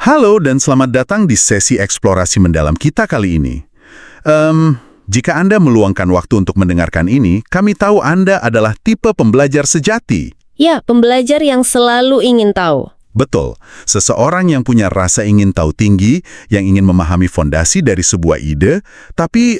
Halo dan selamat datang di sesi eksplorasi mendalam kita kali ini. Jika Anda meluangkan waktu untuk mendengarkan ini, kami tahu Anda adalah tipe pembelajar sejati. Ya, pembelajar yang selalu ingin tahu. Betul, seseorang yang punya rasa ingin tahu tinggi, yang ingin memahami fondasi dari sebuah ide, tapi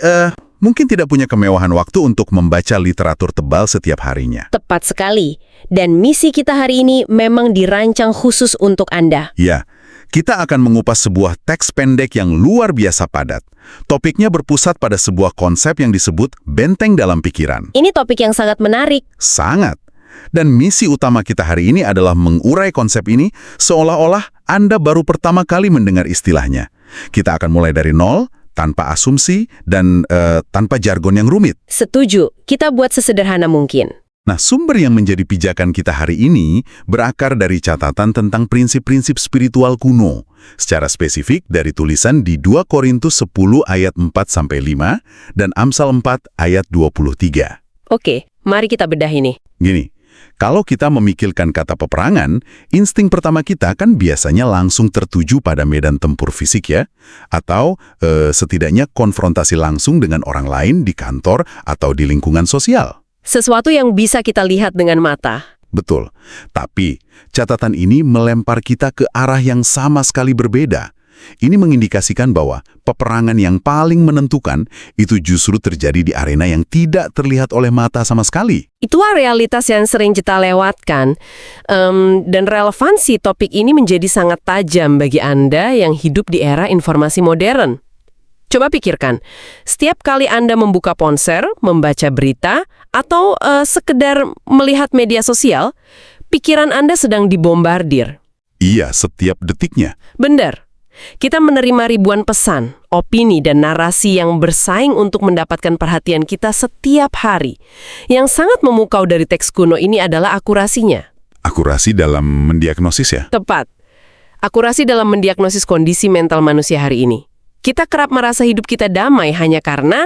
mungkin tidak punya kemewahan waktu untuk membaca literatur tebal setiap harinya. Tepat sekali. Dan misi kita hari ini memang dirancang khusus untuk Anda. Ya, kita akan mengupas sebuah teks pendek yang luar biasa padat. Topiknya berpusat pada sebuah konsep yang disebut benteng dalam pikiran. Ini topik yang sangat menarik. Sangat. Dan misi utama kita hari ini adalah mengurai konsep ini seolah-olah Anda baru pertama kali mendengar istilahnya. Kita akan mulai dari nol, tanpa asumsi, dan tanpa jargon yang rumit. Setuju, kita buat sesederhana mungkin. Nah, sumber yang menjadi pijakan kita hari ini berakar dari catatan tentang prinsip-prinsip spiritual kuno, secara spesifik dari tulisan di 2 Korintus 10 ayat 4-5 dan Amsal 4 ayat 23. Oke, mari kita bedah ini. Gini, kalau kita memikirkan kata peperangan, insting pertama kita kan biasanya langsung tertuju pada medan tempur fisik ya, atau setidaknya konfrontasi langsung dengan orang lain di kantor atau di lingkungan sosial. Sesuatu yang bisa kita lihat dengan mata. Betul, tapi catatan ini melempar kita ke arah yang sama sekali berbeda. Ini mengindikasikan bahwa peperangan yang paling menentukan itu justru terjadi di arena yang tidak terlihat oleh mata sama sekali. Itulah realitas yang sering kita lewatkan. Dan relevansi topik ini menjadi sangat tajam bagi Anda yang hidup di era informasi modern. Coba pikirkan, setiap kali Anda membuka ponsel, membaca berita, atau sekedar melihat media sosial, pikiran Anda sedang dibombardir. Iya, setiap detiknya. Benar. Kita menerima ribuan pesan, opini, dan narasi yang bersaing untuk mendapatkan perhatian kita setiap hari. Yang sangat memukau dari teks kuno ini adalah akurasinya. Akurasi dalam mendiagnosis ya? Tepat. Akurasi dalam mendiagnosis kondisi mental manusia hari ini. Kita kerap merasa hidup kita damai hanya karena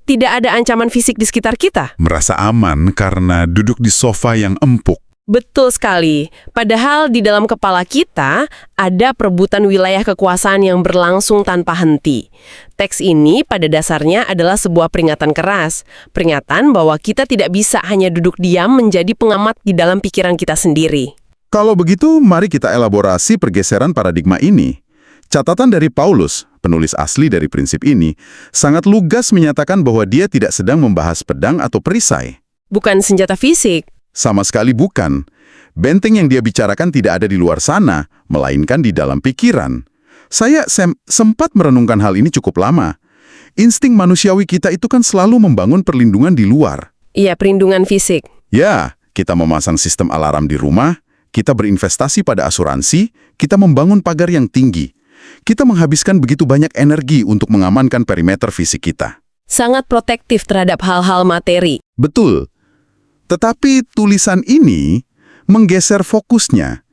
tidak ada ancaman fisik di sekitar kita. Merasa aman karena duduk di sofa yang empuk. Betul sekali. Padahal di dalam kepala kita ada perebutan wilayah kekuasaan yang berlangsung tanpa henti. Teks ini pada dasarnya adalah sebuah peringatan keras. Peringatan bahwa kita tidak bisa hanya duduk diam menjadi pengamat di dalam pikiran kita sendiri. Kalau begitu, mari kita elaborasi pergeseran paradigma ini. Catatan dari Paulus, penulis asli dari prinsip ini, sangat lugas menyatakan bahwa dia tidak sedang membahas pedang atau perisai. Bukan senjata fisik. Sama sekali bukan. Benteng yang dia bicarakan tidak ada di luar sana, melainkan di dalam pikiran. Saya sempat merenungkan hal ini cukup lama. Insting manusiawi kita itu kan selalu membangun perlindungan di luar. Iya, perlindungan fisik. Ya, kita memasang sistem alarm di rumah, kita berinvestasi pada asuransi, kita membangun pagar yang tinggi. Kita menghabiskan begitu banyak energi untuk mengamankan perimeter fisik kita. Sangat protektif terhadap hal-hal materi. Betul. Tetapi tulisan ini menggeser fokusnya.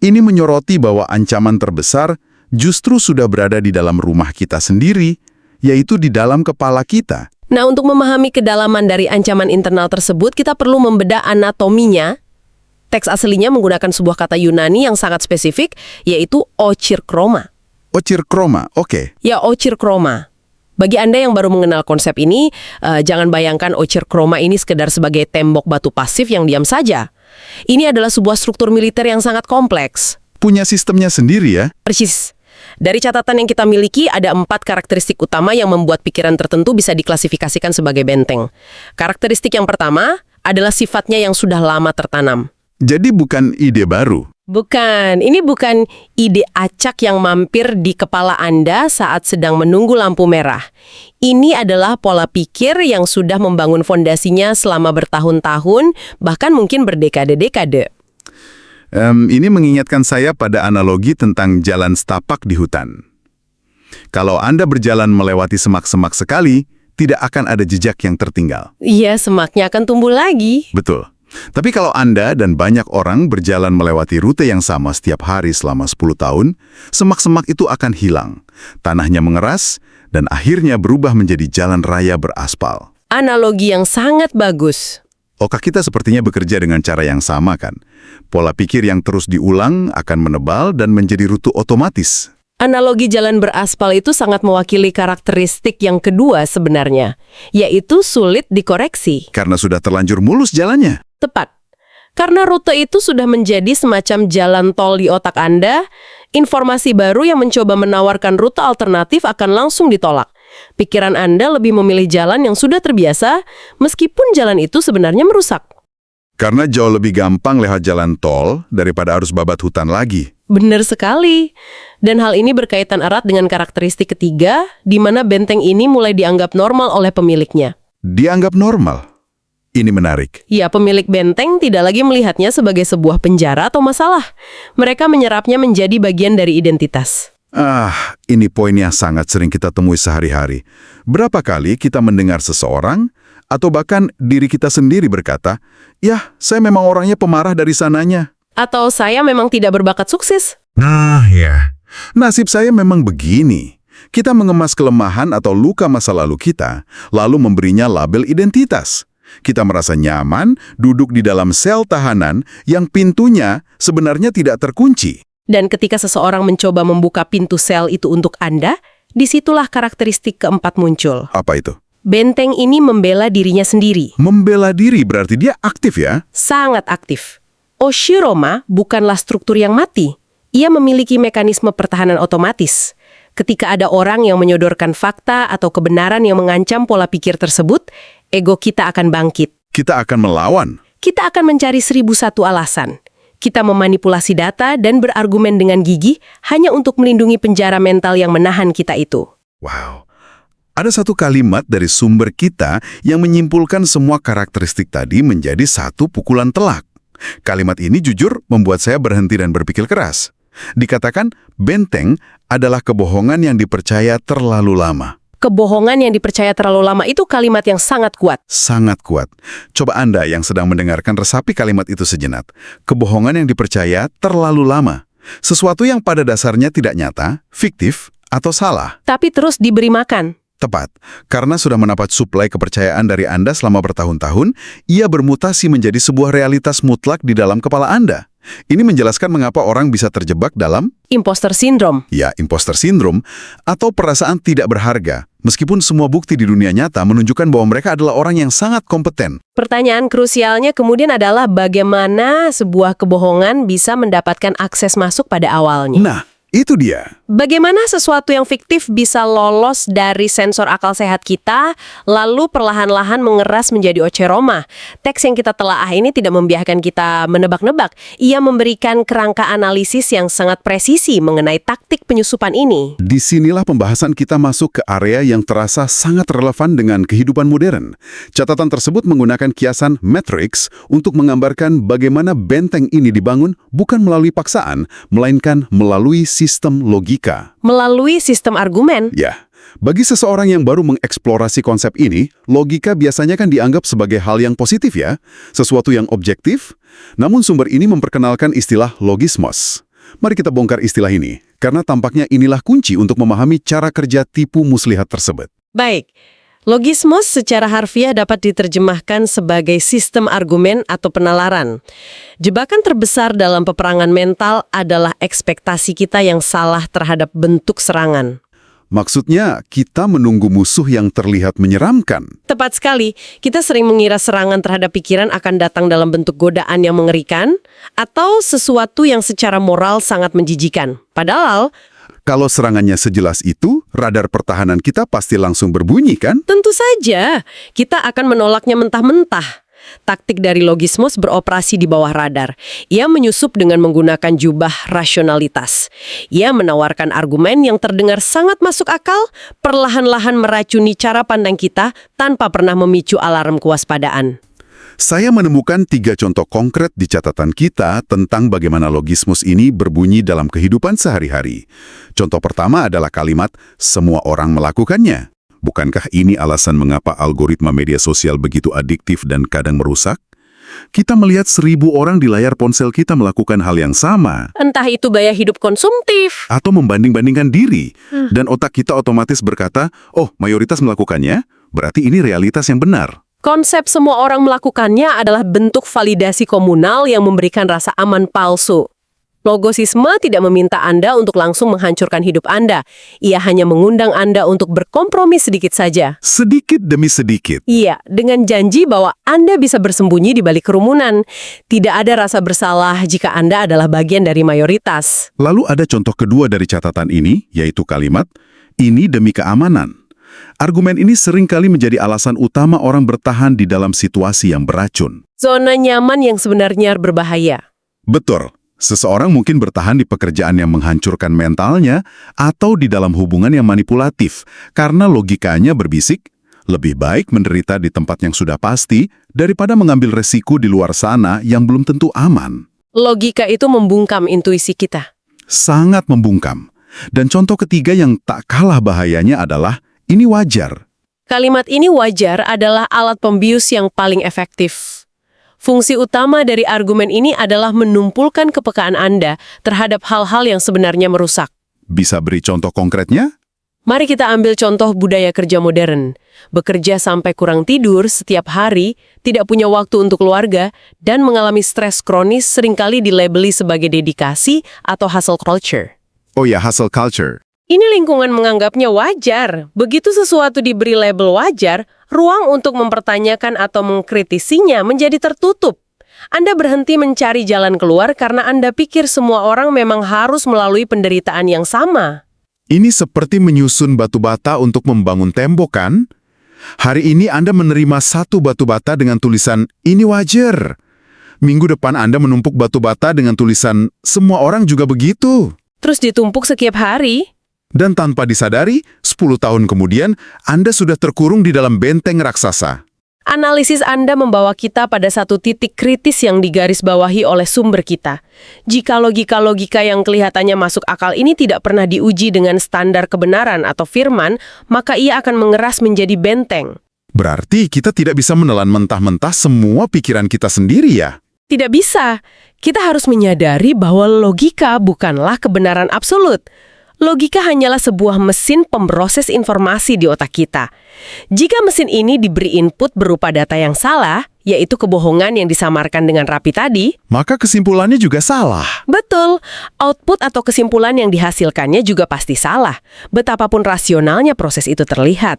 Ini menyoroti bahwa ancaman terbesar justru sudah berada di dalam rumah kita sendiri, yaitu di dalam kepala kita. Nah, untuk memahami kedalaman dari ancaman internal tersebut, kita perlu membedah anatominya. Teks aslinya menggunakan sebuah kata Yunani yang sangat spesifik, yaitu ochirkroma. Ochirkroma, oke. Ya, ochirkroma. Bagi Anda yang baru mengenal konsep ini, jangan bayangkan ochirkroma ini sekedar sebagai tembok batu pasif yang diam saja. Ini adalah sebuah struktur militer yang sangat kompleks. Punya sistemnya sendiri ya? Persis. Dari catatan yang kita miliki, ada 4 karakteristik utama yang membuat pikiran tertentu bisa diklasifikasikan sebagai benteng. Karakteristik yang pertama adalah sifatnya yang sudah lama tertanam. Jadi bukan ide baru? Bukan, ini bukan ide acak yang mampir di kepala Anda saat sedang menunggu lampu merah. Ini adalah pola pikir yang sudah membangun fondasinya selama bertahun-tahun, bahkan mungkin berdekade-dekade. Ini mengingatkan saya pada analogi tentang jalan setapak di hutan. Kalau Anda berjalan melewati semak-semak sekali, tidak akan ada jejak yang tertinggal. Iya, semaknya akan tumbuh lagi. Betul. Tapi kalau Anda dan banyak orang berjalan melewati rute yang sama setiap hari selama 10 tahun, semak-semak itu akan hilang. Tanahnya mengeras, dan akhirnya berubah menjadi jalan raya beraspal. Analogi yang sangat bagus. Otak kita sepertinya bekerja dengan cara yang sama kan. Pola pikir yang terus diulang akan menebal dan menjadi rute otomatis. Analogi jalan beraspal itu sangat mewakili karakteristik yang kedua sebenarnya, yaitu sulit dikoreksi. Karena sudah terlanjur mulus jalannya. Tepat. Karena rute itu sudah menjadi semacam jalan tol di otak Anda, informasi baru yang mencoba menawarkan rute alternatif akan langsung ditolak. Pikiran Anda lebih memilih jalan yang sudah terbiasa, meskipun jalan itu sebenarnya merusak. Karena jauh lebih gampang lewat jalan tol daripada harus babat hutan lagi. Benar sekali. Dan hal ini berkaitan erat dengan karakteristik ketiga, di mana benteng ini mulai dianggap normal oleh pemiliknya. Dianggap normal. Ini menarik. Ya, pemilik benteng tidak lagi melihatnya sebagai sebuah penjara atau masalah. Mereka menyerapnya menjadi bagian dari identitas. Ini poin yang sangat sering kita temui sehari-hari. Berapa kali kita mendengar seseorang, atau bahkan diri kita sendiri berkata, "Yah, saya memang orangnya pemarah dari sananya." Atau saya memang tidak berbakat sukses. Nah, ya. Nasib saya memang begini. Kita mengemas kelemahan atau luka masa lalu kita, lalu memberinya label identitas. Kita merasa nyaman duduk di dalam sel tahanan yang pintunya sebenarnya tidak terkunci. Dan ketika seseorang mencoba membuka pintu sel itu untuk Anda, disitulah karakteristik keempat muncul. Apa itu? Benteng ini membela dirinya sendiri. Membela diri berarti dia aktif ya? Sangat aktif. Oshiroma bukanlah struktur yang mati. Ia memiliki mekanisme pertahanan otomatis. Ketika ada orang yang menyodorkan fakta atau kebenaran yang mengancam pola pikir tersebut, ego kita akan bangkit. Kita akan melawan. Kita akan mencari 1001 alasan. Kita memanipulasi data dan berargumen dengan gigih hanya untuk melindungi penjara mental yang menahan kita itu. Wow. Ada satu kalimat dari sumber kita yang menyimpulkan semua karakteristik tadi menjadi satu pukulan telak. Kalimat ini jujur membuat saya berhenti dan berpikir keras. Dikatakan, benteng adalah kebohongan yang dipercaya terlalu lama. Kebohongan yang dipercaya terlalu lama itu kalimat yang sangat kuat. Sangat kuat. Coba Anda yang sedang mendengarkan resapi kalimat itu sejenak. Kebohongan yang dipercaya terlalu lama. Sesuatu yang pada dasarnya tidak nyata, fiktif, atau salah. Tapi terus diberi makan. Tepat. Karena sudah mendapat suplai kepercayaan dari Anda selama bertahun-tahun, ia bermutasi menjadi sebuah realitas mutlak di dalam kepala Anda. Ini menjelaskan mengapa orang bisa terjebak dalam Imposter syndrome. ya, imposter syndrome, atau perasaan tidak berharga, meskipun semua bukti di dunia nyata menunjukkan bahwa mereka adalah orang yang sangat kompeten. Pertanyaan krusialnya kemudian adalah bagaimana sebuah kebohongan bisa mendapatkan akses masuk pada awalnya. Nah, itu dia. Bagaimana sesuatu yang fiktif bisa lolos dari sensor akal sehat kita, lalu perlahan-lahan mengeras menjadi oceroma. Teks yang kita telaah ini tidak membiarkan kita menebak-nebak. Ia memberikan kerangka analisis yang sangat presisi mengenai taktik penyusupan ini. Disinilah pembahasan kita masuk ke area yang terasa sangat relevan dengan kehidupan modern. Catatan tersebut menggunakan kiasan matriks untuk menggambarkan bagaimana benteng ini dibangun bukan melalui paksaan, melainkan melalui sistem logika. Melalui sistem argumen. Ya, bagi seseorang yang baru mengeksplorasi konsep ini, logika biasanya kan dianggap sebagai hal yang positif ya, sesuatu yang objektif. Namun sumber ini memperkenalkan istilah logismos. Mari kita bongkar istilah ini, karena tampaknya inilah kunci untuk memahami cara kerja tipu muslihat tersebut. Baik. Logismos secara harfiah dapat diterjemahkan sebagai sistem argumen atau penalaran. Jebakan terbesar dalam peperangan mental adalah ekspektasi kita yang salah terhadap bentuk serangan. Maksudnya, kita menunggu musuh yang terlihat menyeramkan. Tepat sekali, kita sering mengira serangan terhadap pikiran akan datang dalam bentuk godaan yang mengerikan atau sesuatu yang secara moral sangat menjijikan. Padahal, Kalau serangannya sejelas itu, radar pertahanan kita pasti langsung berbunyi kan? tentu saja kita akan menolaknya mentah-mentah. Taktik dari logismos beroperasi di bawah radar. Ia menyusup dengan menggunakan jubah rasionalitas. Ia menawarkan argumen yang terdengar sangat masuk akal, perlahan-lahan meracuni cara pandang kita tanpa pernah memicu alarm kewaspadaan. Saya menemukan 3 contoh konkret di catatan kita tentang bagaimana logismus ini berbunyi dalam kehidupan sehari-hari. Contoh pertama adalah kalimat, semua orang melakukannya. Bukankah ini alasan mengapa algoritma media sosial begitu adiktif dan kadang merusak? Kita melihat 1000 orang di layar ponsel kita melakukan hal yang sama. Entah itu gaya hidup konsumtif. Atau membanding-bandingkan diri. Dan otak kita otomatis berkata, oh mayoritas melakukannya, berarti ini realitas yang benar. Konsep semua orang melakukannya adalah bentuk validasi komunal yang memberikan rasa aman palsu. Logosisme tidak meminta Anda untuk langsung menghancurkan hidup Anda. Ia hanya mengundang Anda untuk berkompromi sedikit saja. Sedikit demi sedikit. Iya, dengan janji bahwa Anda bisa bersembunyi di balik kerumunan. Tidak ada rasa bersalah jika Anda adalah bagian dari mayoritas. Lalu ada contoh kedua dari catatan ini, yaitu kalimat, ini demi keamanan. Argumen ini seringkali menjadi alasan utama orang bertahan di dalam situasi yang beracun. Zona nyaman yang sebenarnya berbahaya. Betul. Seseorang mungkin bertahan di pekerjaan yang menghancurkan mentalnya atau di dalam hubungan yang manipulatif karena logikanya berbisik, lebih baik menderita di tempat yang sudah pasti daripada mengambil resiko di luar sana yang belum tentu aman. Logika itu membungkam intuisi kita. Sangat membungkam. Dan contoh ketiga yang tak kalah bahayanya adalah ini wajar. Kalimat ini wajar adalah alat pembius yang paling efektif. Fungsi utama dari argumen ini adalah menumpulkan kepekaan Anda terhadap hal-hal yang sebenarnya merusak. Bisa beri contoh konkretnya? Mari kita ambil contoh budaya kerja modern. Bekerja sampai kurang tidur setiap hari, tidak punya waktu untuk keluarga, dan mengalami stres kronis seringkali dilabeli sebagai dedikasi atau hustle culture. Oh ya, hustle culture. Ini lingkungan menganggapnya wajar. Begitu sesuatu diberi label wajar, ruang untuk mempertanyakan atau mengkritisinya menjadi tertutup. Anda berhenti mencari jalan keluar karena Anda pikir semua orang memang harus melalui penderitaan yang sama. Ini seperti menyusun batu bata untuk membangun tembok, kan? Hari ini Anda menerima satu batu bata dengan tulisan, ini wajar. Minggu depan Anda menumpuk batu bata dengan tulisan, semua orang juga begitu. Terus ditumpuk setiap hari. Dan tanpa disadari, 10 tahun kemudian, Anda sudah terkurung di dalam benteng raksasa. Analisis Anda membawa kita pada satu titik kritis yang digarisbawahi oleh sumber kita. Jika logika-logika yang kelihatannya masuk akal ini tidak pernah diuji dengan standar kebenaran atau firman, maka ia akan mengeras menjadi benteng. Berarti kita tidak bisa menelan mentah-mentah semua pikiran kita sendiri ya? Tidak bisa. Kita harus menyadari bahwa logika bukanlah kebenaran absolut. Logika hanyalah sebuah mesin pemproses informasi di otak kita. Jika mesin ini diberi input berupa data yang salah, yaitu kebohongan yang disamarkan dengan rapi tadi, maka kesimpulannya juga salah. betul, output atau kesimpulan yang dihasilkannya juga pasti salah, betapapun rasionalnya proses itu terlihat.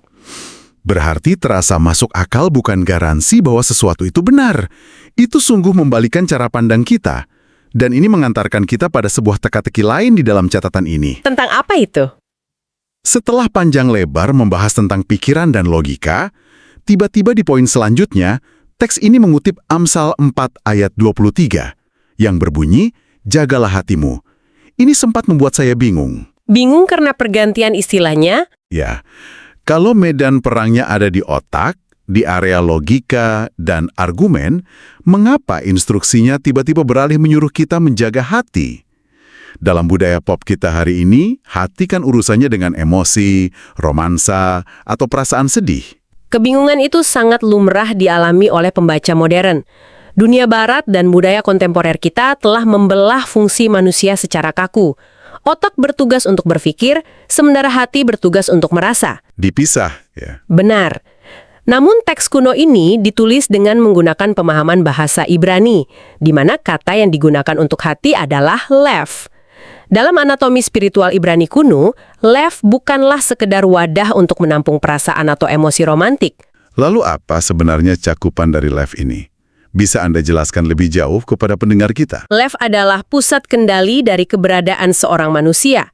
Berarti terasa masuk akal bukan garansi bahwa sesuatu itu benar. Itu sungguh membalikan cara pandang kita. Dan ini mengantarkan kita pada sebuah teka-teki lain di dalam catatan ini. Tentang apa itu? Setelah panjang lebar membahas tentang pikiran dan logika, tiba-tiba di poin selanjutnya, teks ini mengutip Amsal 4 ayat 23, yang berbunyi, jagalah hatimu. Ini sempat membuat saya bingung. Bingung karena pergantian istilahnya? Ya, kalau medan perangnya ada di otak, di area logika dan argumen, mengapa instruksinya tiba-tiba beralih menyuruh kita menjaga hati? Dalam budaya pop kita hari ini, hati kan urusannya dengan emosi, romansa, atau perasaan sedih. Kebingungan itu sangat lumrah dialami oleh pembaca modern. Dunia barat dan budaya kontemporer kita telah membelah fungsi manusia secara kaku. Otak bertugas untuk berpikir, sementara hati bertugas untuk merasa. Dipisah, ya. Benar. Namun teks kuno ini ditulis dengan menggunakan pemahaman bahasa Ibrani, di mana kata yang digunakan untuk hati adalah lev. Dalam anatomi spiritual Ibrani kuno, lev bukanlah sekedar wadah untuk menampung perasaan atau emosi romantik. Lalu apa sebenarnya cakupan dari lev ini? Bisa Anda jelaskan lebih jauh kepada pendengar kita? Lev adalah pusat kendali dari keberadaan seorang manusia.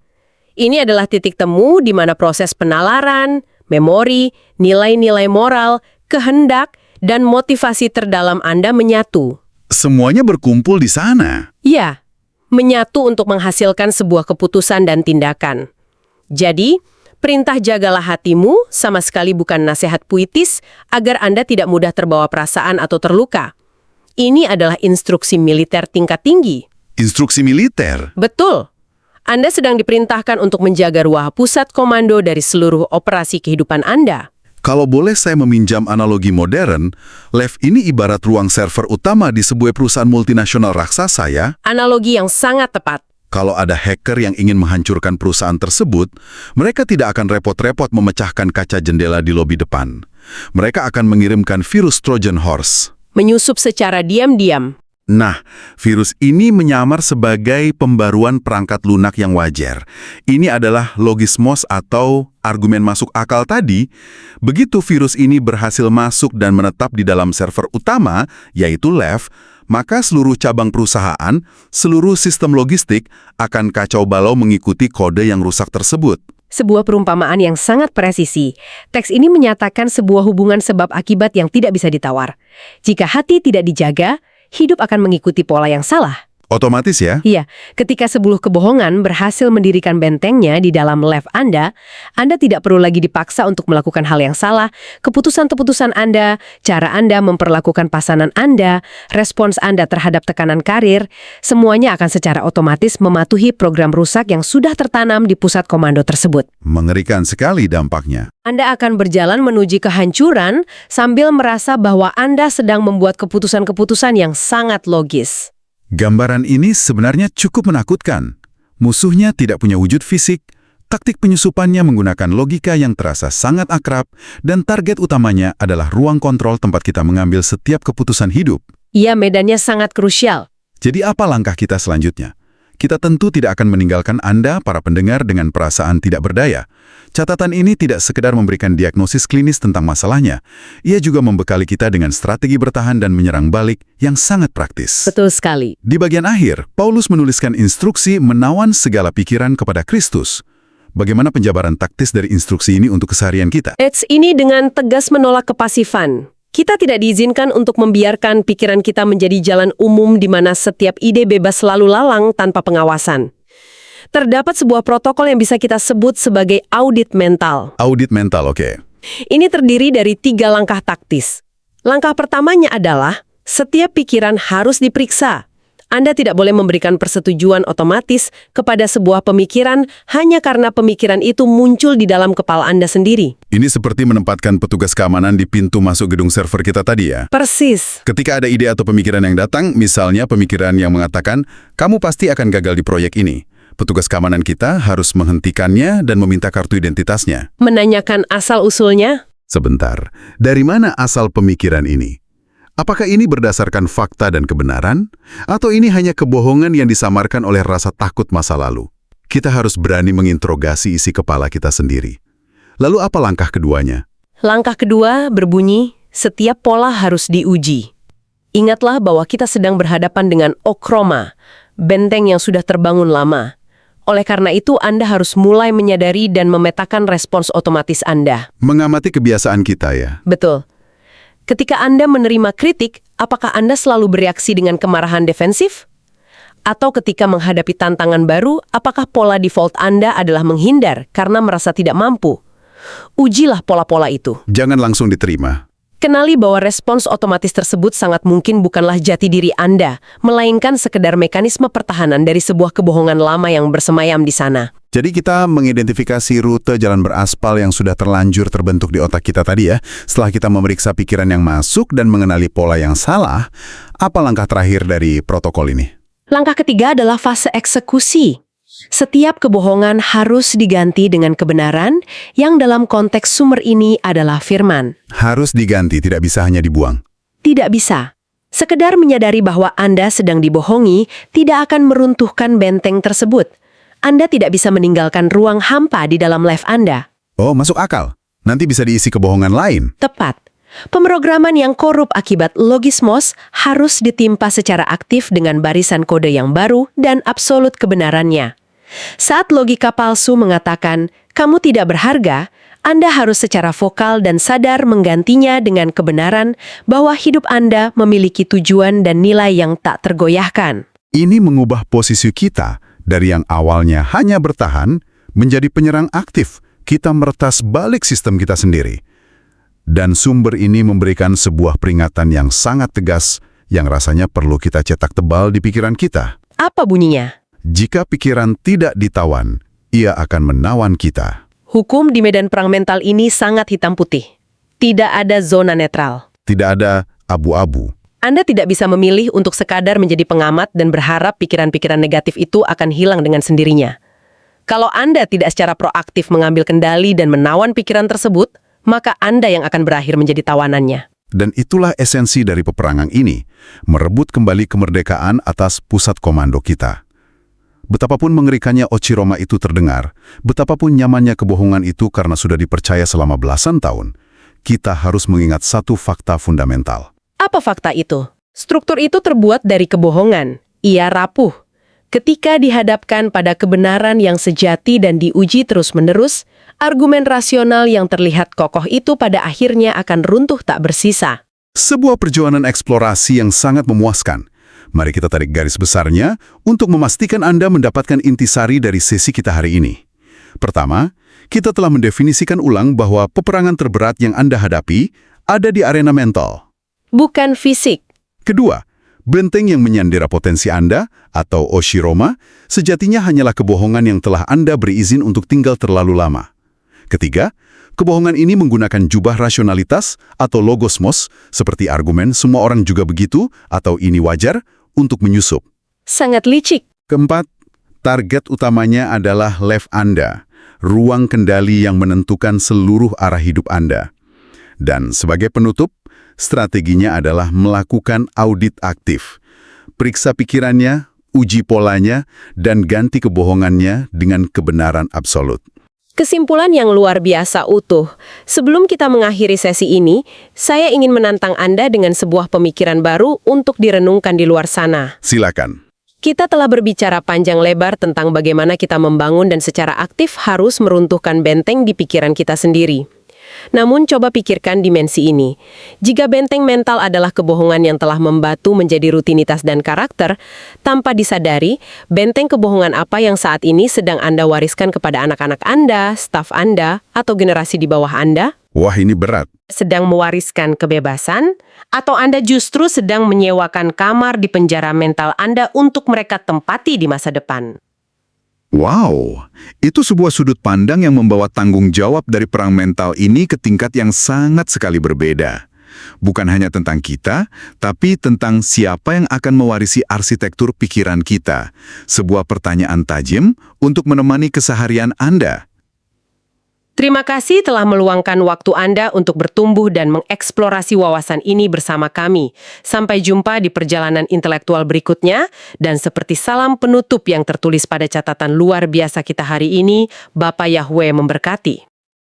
Ini adalah titik temu di mana proses penalaran, memori, nilai-nilai moral, kehendak, dan motivasi terdalam Anda menyatu. Semuanya berkumpul di sana. Ya, menyatu untuk menghasilkan sebuah keputusan dan tindakan. Jadi, perintah jagalah hatimu sama sekali bukan nasihat puitis agar Anda tidak mudah terbawa perasaan atau terluka. Ini adalah instruksi militer tingkat tinggi. Instruksi militer? Betul. Anda sedang diperintahkan untuk menjaga ruang pusat komando dari seluruh operasi kehidupan Anda. Kalau boleh saya meminjam analogi modern, lev ini ibarat ruang server utama di sebuah perusahaan multinasional raksasa ya. Analogi yang sangat tepat. Kalau ada hacker yang ingin menghancurkan perusahaan tersebut, mereka tidak akan repot-repot memecahkan kaca jendela di lobi depan. Mereka akan mengirimkan virus Trojan Horse. Menyusup secara diam-diam. Nah, virus ini menyamar sebagai pembaruan perangkat lunak yang wajar. Ini adalah logismos atau argumen masuk akal tadi. Begitu virus ini berhasil masuk dan menetap di dalam server utama, yaitu Lev, maka seluruh cabang perusahaan, seluruh sistem logistik akan kacau balau mengikuti kode yang rusak tersebut. Sebuah perumpamaan yang sangat presisi. Teks ini menyatakan sebuah hubungan sebab akibat yang tidak bisa ditawar. Jika hati tidak dijaga, hidup akan mengikuti pola yang salah. Otomatis ya? Iya, ketika sebuah kebohongan berhasil mendirikan bentengnya di dalam Lev Anda tidak perlu lagi dipaksa untuk melakukan hal yang salah. Keputusan-keputusan Anda, cara Anda memperlakukan pasangan Anda, respons Anda terhadap tekanan karir, semuanya akan secara otomatis mematuhi program rusak yang sudah tertanam di pusat komando tersebut. Mengerikan sekali dampaknya. Anda akan berjalan menuju kehancuran sambil merasa bahwa Anda sedang membuat keputusan-keputusan yang sangat logis. Gambaran ini sebenarnya cukup menakutkan. Musuhnya tidak punya wujud fisik, taktik penyusupannya menggunakan logika yang terasa sangat akrab, dan target utamanya adalah ruang kontrol tempat kita mengambil setiap keputusan hidup. Iya, medannya sangat krusial. Jadi apa langkah kita selanjutnya? Kita tentu tidak akan meninggalkan Anda, para pendengar, dengan perasaan tidak berdaya. Catatan ini tidak sekedar memberikan diagnosis klinis tentang masalahnya. Ia juga membekali kita dengan strategi bertahan dan menyerang balik yang sangat praktis. Betul sekali. Di bagian akhir, Paulus menuliskan instruksi menawan segala pikiran kepada Kristus. Bagaimana penjabaran taktis dari instruksi ini untuk keseharian kita? Ini dengan tegas menolak kepasifan. Kita tidak diizinkan untuk membiarkan pikiran kita menjadi jalan umum di mana setiap ide bebas lalu lalang tanpa pengawasan. Terdapat sebuah protokol yang bisa kita sebut sebagai audit mental. Audit mental, oke. Ini terdiri dari 3 langkah taktis. Langkah pertamanya adalah, setiap pikiran harus diperiksa. Anda tidak boleh memberikan persetujuan otomatis kepada sebuah pemikiran hanya karena pemikiran itu muncul di dalam kepala Anda sendiri. Ini seperti menempatkan petugas keamanan di pintu masuk gedung server kita tadi ya. Persis. Ketika ada ide atau pemikiran yang datang, misalnya pemikiran yang mengatakan, kamu pasti akan gagal di proyek ini. Petugas keamanan kita harus menghentikannya dan meminta kartu identitasnya. Menanyakan asal-usulnya? Sebentar, dari mana asal pemikiran ini? Apakah ini berdasarkan fakta dan kebenaran? Atau ini hanya kebohongan yang disamarkan oleh rasa takut masa lalu? Kita harus berani menginterogasi isi kepala kita sendiri. Lalu apa langkah keduanya? Langkah kedua berbunyi, setiap pola harus diuji. Ingatlah bahwa kita sedang berhadapan dengan okroma, benteng yang sudah terbangun lama. Oleh karena itu, Anda harus mulai menyadari dan memetakan respons otomatis Anda. Mengamati kebiasaan kita ya. Betul. Ketika Anda menerima kritik, apakah Anda selalu bereaksi dengan kemarahan defensif? Atau ketika menghadapi tantangan baru, apakah pola default Anda adalah menghindar karena merasa tidak mampu? Ujilah pola-pola itu. Jangan langsung diterima. Kenali bahwa respons otomatis tersebut sangat mungkin bukanlah jati diri Anda, melainkan sekedar mekanisme pertahanan dari sebuah kebohongan lama yang bersemayam di sana. Jadi kita mengidentifikasi rute jalan beraspal yang sudah terlanjur terbentuk di otak kita tadi ya. Setelah kita memeriksa pikiran yang masuk dan mengenali pola yang salah, apa langkah terakhir dari protokol ini? Langkah ketiga adalah fase eksekusi. Setiap kebohongan harus diganti dengan kebenaran yang dalam konteks sumber ini adalah firman. Harus diganti, tidak bisa hanya dibuang. Tidak bisa. Sekedar menyadari bahwa Anda sedang dibohongi tidak akan meruntuhkan benteng tersebut. Anda tidak bisa meninggalkan ruang hampa di dalam Lev Anda. Oh, masuk akal. Nanti bisa diisi kebohongan lain. Tepat. Pemrograman yang korup akibat logismos harus ditimpa secara aktif dengan barisan kode yang baru dan absolut kebenarannya. Saat logika palsu mengatakan, kamu tidak berharga, Anda harus secara vokal dan sadar menggantinya dengan kebenaran bahwa hidup Anda memiliki tujuan dan nilai yang tak tergoyahkan. Ini mengubah posisi kita dari yang awalnya hanya bertahan menjadi penyerang aktif. Kita meretas balik sistem kita sendiri. Dan sumber ini memberikan sebuah peringatan yang sangat tegas yang rasanya perlu kita cetak tebal di pikiran kita. Apa bunyinya? Jika pikiran tidak ditawan, ia akan menawan kita. Hukum di medan perang mental ini sangat hitam putih. Tidak ada zona netral. Tidak ada abu-abu. Anda tidak bisa memilih untuk sekadar menjadi pengamat dan berharap pikiran-pikiran negatif itu akan hilang dengan sendirinya. Kalau Anda tidak secara proaktif mengambil kendali dan menawan pikiran tersebut, maka Anda yang akan berakhir menjadi tawanannya. Dan itulah esensi dari peperangan ini, merebut kembali kemerdekaan atas pusat komando kita. Betapapun mengerikannya Ochiroma itu terdengar, betapapun nyamannya kebohongan itu karena sudah dipercaya selama belasan tahun, kita harus mengingat satu fakta fundamental. Apa fakta itu? Struktur itu terbuat dari kebohongan. Ia rapuh. Ketika dihadapkan pada kebenaran yang sejati dan diuji terus-menerus, argumen rasional yang terlihat kokoh itu pada akhirnya akan runtuh tak bersisa. Sebuah perjalanan eksplorasi yang sangat memuaskan. Mari kita tarik garis besarnya untuk memastikan Anda mendapatkan intisari dari sesi kita hari ini. Pertama, kita telah mendefinisikan ulang bahwa peperangan terberat yang Anda hadapi ada di arena mental. Bukan fisik. Kedua, benteng yang menyandera potensi Anda, atau Ochiroma, sejatinya hanyalah kebohongan yang telah Anda beri izin untuk tinggal terlalu lama. Ketiga, kebohongan ini menggunakan jubah rasionalitas atau logosmos, seperti argumen semua orang juga begitu, atau ini wajar, untuk menyusup. Sangat licik. Keempat, target utamanya adalah left Anda, ruang kendali yang menentukan seluruh arah hidup Anda. Dan sebagai penutup, strateginya adalah melakukan audit aktif. Periksa pikirannya, uji polanya, dan ganti kebohongannya dengan kebenaran absolut. Kesimpulan yang luar biasa utuh. Sebelum kita mengakhiri sesi ini, saya ingin menantang Anda dengan sebuah pemikiran baru untuk direnungkan di luar sana. Silakan. Kita telah berbicara panjang lebar tentang bagaimana kita membangun dan secara aktif harus meruntuhkan benteng di pikiran kita sendiri. Namun coba pikirkan dimensi ini. Jika benteng mental adalah kebohongan yang telah membatu menjadi rutinitas dan karakter, tanpa disadari, benteng kebohongan apa yang saat ini sedang Anda wariskan kepada anak-anak Anda, staf Anda, atau generasi di bawah Anda? Wah, ini berat. Sedang mewariskan kebebasan? Atau Anda justru sedang menyewakan kamar di penjara mental Anda untuk mereka tempati di masa depan? Wow, itu sebuah sudut pandang yang membawa tanggung jawab dari perang mental ini ke tingkat yang sangat sekali berbeda. Bukan hanya tentang kita, tapi tentang siapa yang akan mewarisi arsitektur pikiran kita. Sebuah pertanyaan tajam untuk menemani keseharian Anda. Terima kasih telah meluangkan waktu Anda untuk bertumbuh dan mengeksplorasi wawasan ini bersama kami. Sampai jumpa di perjalanan intelektual berikutnya, dan seperti salam penutup yang tertulis pada catatan luar biasa kita hari ini, Bapa Yahweh memberkati.